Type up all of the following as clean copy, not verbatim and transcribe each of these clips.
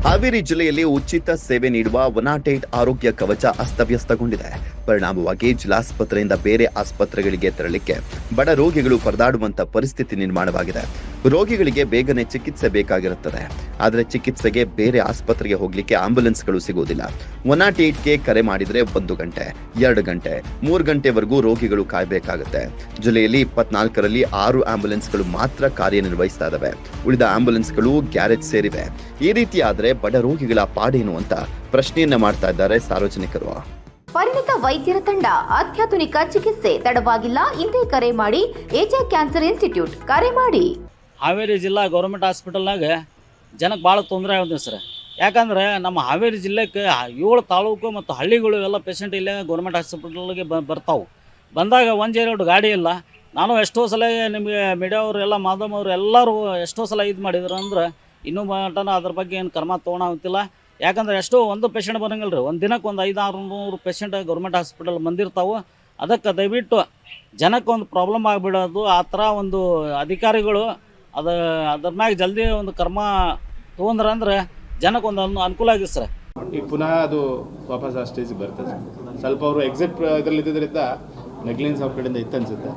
ಹಾವೇರಿ ಜಿಲ್ಲೆಯಲ್ಲಿ ಉಚಿತ ಸೇವೆ ನೀಡುವ 108 ಆರೋಗ್ಯ ಕವಚ ಅಸ್ತವ್ಯಸ್ತಗೊಂಡಿದೆ. ಪರಿಣಾಮವಾಗಿ ಜಿಲ್ಲಾಸ್ಪತ್ರೆಯಿಂದ ಬೇರೆ ಆಸ್ಪತ್ರೆಗಳಿಗೆ ತೆರಳಿಕ್ಕೆ ಬಡ ರೋಗಿಗಳು ಪರದಾಡುವಂತ ಪರಿಸ್ಥಿತಿ ನಿರ್ಮಾಣವಾಗಿದೆ. ರೋಗಿಗಳಿಗೆ ಬೇಗನೆ ಚಿಕಿತ್ಸೆ ಬೇಕಾಗಿರುತ್ತದೆ, ಆದರೆ ಚಿಕಿತ್ಸೆಗೆ ಬೇರೆ ಆಸ್ಪತ್ರೆಗೆ ಹೋಗ್ಲಿಕ್ಕೆ ಆಂಬ್ಯುಲೆನ್ಸ್ಗಳು ಸಿಗುವುದಿಲ್ಲ. 108ಗೆ ಕರೆ ಮಾಡಿದ್ರೆ 1 ಗಂಟೆ, 2 ಗಂಟೆ, 3 ಗಂಟೆವರೆಗೂ ರೋಗಿಗಳು ಕಾಯಬೇಕಾಗುತ್ತೆ. ಜಿಲ್ಲೆಯಲ್ಲಿ 24ರಲ್ಲಿ 6 ಆಂಬ್ಯುಲೆನ್ಸ್ಗಳು ಮಾತ್ರ ಕಾರ್ಯನಿರ್ವಹಿಸ್ತಾ ಇದ್ದಾವೆ. ಉಳಿದ ಆಂಬ್ಯುಲೆನ್ಸ್ಗಳು ಗ್ಯಾರೇಜ್ ಸೇರಿವೆ. ಈ ರೀತಿ ಆದ್ರೆ ಬಡ ರೋಗಿಗಳ ಪಾಡೇನು ಅಂತ ಪ್ರಶ್ನೆಯನ್ನ ಮಾಡ್ತಾ ಇದ್ದಾರೆ ಸಾರ್ವಜನಿಕರು. ಪರಿಣಿತ ವೈದ್ಯರ ತಂಡ, ಅತ್ಯಾಧುನಿಕ ಚಿಕಿತ್ಸೆ ತಡವಾಗಿಲ್ಲ. ಇಂದೇ ಕರೆ ಮಾಡಿ. ಏಜೆ ಕ್ಯಾನ್ಸರ್ ಇನ್ಸ್ಟಿಟ್ಯೂಟ್ ಕರೆ ಮಾಡಿ. ಹಾವೇರಿ ಜಿಲ್ಲಾ ಗೌರ್ಮೆಂಟ್ ಹಾಸ್ಪಿಟಲ್ನಾಗ ಜನಕ್ಕೆ ಭಾಳ ತೊಂದರೆ ಆಗುತ್ತೆ ಸರ್. ಯಾಕಂದ್ರೆ ನಮ್ಮ ಹಾವೇರಿ ಜಿಲ್ಲೆಗೆ 7 ತಾಲೂಕು ಮತ್ತು ಹಳ್ಳಿಗಳು ಎಲ್ಲ ಪೇಷಂಟ್ ಇಲ್ಲೇ ಗೌರ್ಮೆಂಟ್ ಹಾಸ್ಪಿಟಲ್ಗೆ ಬರ್ತಾವೆ. ಬಂದಾಗ 102 ಗಾಡಿ ಇಲ್ಲ. ನಾನು ಎಷ್ಟೋ ಸಲ ನಿಮಗೆ ಮೀಡಿಯಾವ್ರು ಎಲ್ಲ ಮಾಧ್ಯಮ ಅವರು ಎಲ್ಲರೂ ಎಷ್ಟೋ ಸಲ ಇದು ಮಾಡಿದ್ರು ಅಂದ್ರೆ ಇನ್ನೂ ಮಟನ ಅದ್ರ ಬಗ್ಗೆ ಏನು ಕ್ರಮ ತೊಗೊಳಾಗ್ತಿಲ್ಲ. ಯಾಕಂದ್ರೆ ಎಷ್ಟೋ ಒಂದು ಪೇಷಂಟ್ ಬರೋಂಗಿಲ್ಲ ರೀ. ಒಂದು ದಿನಕ್ಕೆ ಒಂದು 500-600 ಪೇಷಂಟ್ ಗೌರ್ಮೆಂಟ್ ಹಾಸ್ಪಿಟಲ್ ಬಂದಿರ್ತಾವೆ. ಅದಕ್ಕೆ ದಯವಿಟ್ಟು ಜನಕ್ಕೆ ಒಂದು ಪ್ರಾಬ್ಲಮ್ ಆಗಿಬಿಡೋದು. ಆ ಥರ ಒಂದು ಅಧಿಕಾರಿಗಳು ಅದ್ರ ಮ್ಯಾಗ ಜಲ್ದಿ ಒಂದು ಕ್ರಮ ತೊಗೊಂಡ್ರೆ ಜನಕ್ಕೆ ಒಂದು ಅನುಕೂಲ ಆಗಿದೆ ಸರ್. ಈಗ ಪುನಃ ಅದು ವಾಪಸ್ ಆ ಸ್ಟೇಜಿಗೆ ಬರ್ತದೆ ಸರ್. ಸ್ವಲ್ಪ ಅವರು ಎಕ್ಸಿಟ್ ಇದರಲ್ಲಿ ಇದ್ದಿದ್ದರಿಂದ ನೆಗ್ಲೆನ್ಸ್ ಅವ್ರ ಕಡೆಯಿಂದ ಇತ್ತು ಅನ್ಸುತ್ತೆ.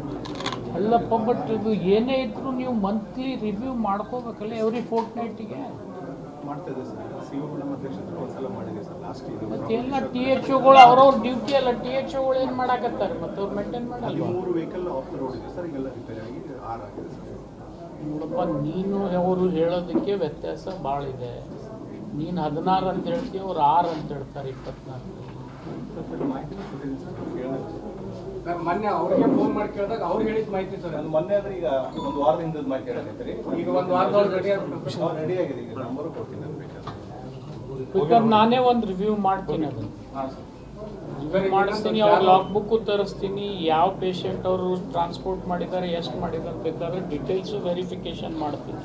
ಅಲ್ಲಪ್ಪ, ಬಟ್ ಇದು ಏನೇ ಇದ್ರು ನೀವು ಮಂತ್ಲಿ ರಿವ್ಯೂ ಮಾಡ್ಕೋಬೇಕಲ್ಲ. ಎವ್ರಿ ಫೋರ್ಟ್ ನೈಟಿಗೆ ಮಾಡ್ತಾಯಿದೆ ಸರ್. ಸಿ.ಒ ನಮ್ಮ ಅಧ್ಯಕ್ಷರು ಒಂದ್ಸಲ ಮಾಡಿದೆ ಸರ್ ಲಾಸ್ಟ್ ಇಯರ್. ಮತ್ತೆಲ್ಲ THOಗಳು ಅವ್ರವ್ರ ಡ್ಯೂಟಿ ಅಲ್ಲ. THOಗಳು ಏನು ಮಾಡಾಕತ್ತಾರೆ, ಮತ್ತು ಅವ್ರು ಮೇಂಟೈನ್ ಮಾಡಲ್ಲ. 3 ವೆಹಿಕಲ್ ಆಫ್ ದ ರೋಡ್ ಇದೆ ಸರ್. ಈಗೆಲ್ಲ ರಿಪೇರಿ ಆಗಿ 6 ಆಗಿದೆ ಸರ್. ನೋಡಪ್ಪ, ನೀನು ಅವರು ಹೇಳೋದಕ್ಕೆ ವ್ಯತ್ಯಾಸ ಭಾಳ ಇದೆ. ನೀನು 16 ಅಂತ ಹೇಳ್ತೀವಿ, ಅವ್ರು 6 ಅಂತ ಹೇಳ್ತಾರೆ. 24 ಮಾಹಿತಿ ಕೊಟ್ಟಿದ್ದೀನಿ ಸರ್. ಕೇಳಿದ್ರೆ ಸರ್ ಮೊನ್ನೆ ಅವ್ರಿಗೆ ಫೋನ್ ಮಾಡಿ ಕೇಳಿದಾಗ ಅವ್ರು ಹೇಳಿದ ಮಾಹಿತಿ ಸರ್. ಅದು ಮೊನ್ನೆ ಆದರೆ ಈಗ 1 ವಾರದಿಂದ ಮಾಹಿತಿ ಹೇಳಕತ್ತೀರಿ. ಈಗ 1 ವಾರದೊಳಗೆ ರೆಡಿ ಆಗಿದೆ. ಈಗ ನಂಬರು ಕೊಡ್ತೀನಿ ನಾನು ಬೇಕಾದ್ರೆ ನಾನೇ ಒಂದು ರಿವ್ಯೂ ಮಾಡ್ತೀನಿ. ಅದನ್ನು ರಿವ್ಯೂ ಮಾಡಿಸ್ತೀನಿ, ಅವ್ರ ಲಾಗ್ ಬುಕ್ಕು ತರಿಸ್ತೀನಿ, ಯಾವ ಪೇಷಂಟ್ ಅವರು ಟ್ರಾನ್ಸ್ಪೋರ್ಟ್ ಮಾಡಿದ್ದಾರೆ, ಎಷ್ಟು ಮಾಡಿದ್ದಾರೆ ಬೇಕಾದ್ರೆ ಡೀಟೇಲ್ಸು ವೆರಿಫಿಕೇಷನ್ ಮಾಡ್ತೀನಿ.